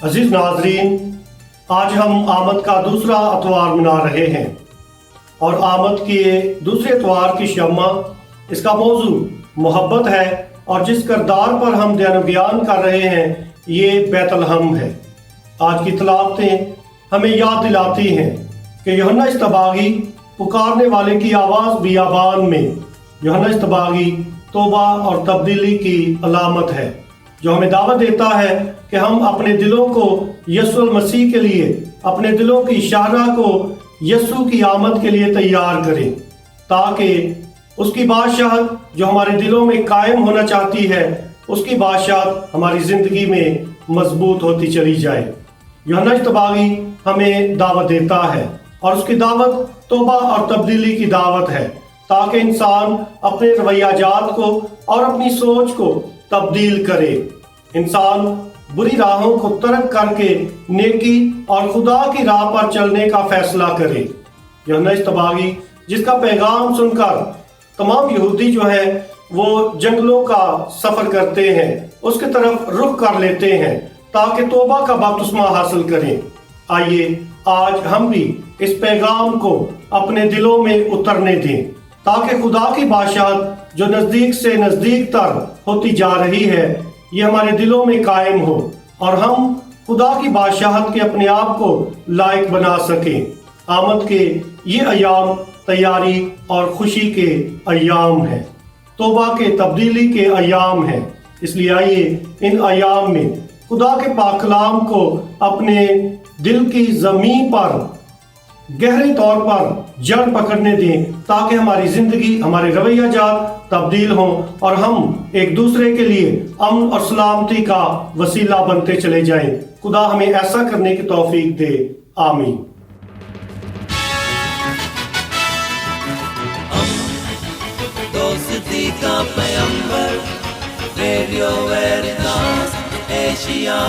अजीज नाजरीन, आज हम आमद का दूसरा अतवार मना रहे हैं और आमद के दूसरे अतवार की शम्मा, इसका मौजू मोहब्बत है और जिस किरदार पर हम ध्यान बयान कर रहे हैं ये बैतलहम है। आज की तलावतें हमें याद दिलाती हैं कि यूहन्ना इस्तबागी पुकारने वाले की आवाज़ बियाबान में, यूहन्ना इस्तबागी तौबा और तब्दीली की अलामत है जो हमें दावत देता है कि हम अपने दिलों को यीशु मसीह के लिए, अपने दिलों की शाहरा को यीशु की आमद के लिए तैयार करें ताकि उसकी बादशाहत जो हमारे दिलों में कायम होना चाहती है, उसकी बादशाहत हमारी ज़िंदगी में मजबूत होती चली जाए। यूहन्ना इस्तबागी हमें दावत देता है और उसकी दावत तौबा और तब्दीली की दावत है ताकि इंसान अपने रवैयाजात को और अपनी सोच को तब्दील करे। इंसान बुरी राहों को तर्क करके नेकी और खुदा की राह पर चलने का फैसला करे। यूहन्ना इस्तबागी जिसका पैगाम सुनकर तमाम यहूदी जो है वो जंगलों का सफर करते हैं, उसकी तरफ रुख कर लेते हैं ताकि तौबा का बपतिस्मा हासिल करें। आइए आज हम भी इस पैगाम को अपने दिलों में उतरने दें ताकि खुदा की बादशाहत जो नज़दीक से नज़दीक तर होती जा रही है ये हमारे दिलों में कायम हो और हम खुदा की बादशाहत के अपने आप को लायक बना सकें। आमद के ये अयाम तैयारी और खुशी के अयाम हैं, तौबा के तब्दीली के अयाम हैं। इसलिए आइए इन अयाम में खुदा के पाक कलाम को अपने दिल की ज़मीन पर गहरे तौर पर जड़ पकड़ने दें ताकि हमारी ज़िंदगी, हमारे रवैयाजात तब्दील हों और हम एक दूसरे के लिए अमन और सलामती का वसीला बनते चले जाएं। खुदा हमें ऐसा करने की तौफीक दे, आमीन। दोस्ती का पैगंबर, रेडियो वेरितास एशिया।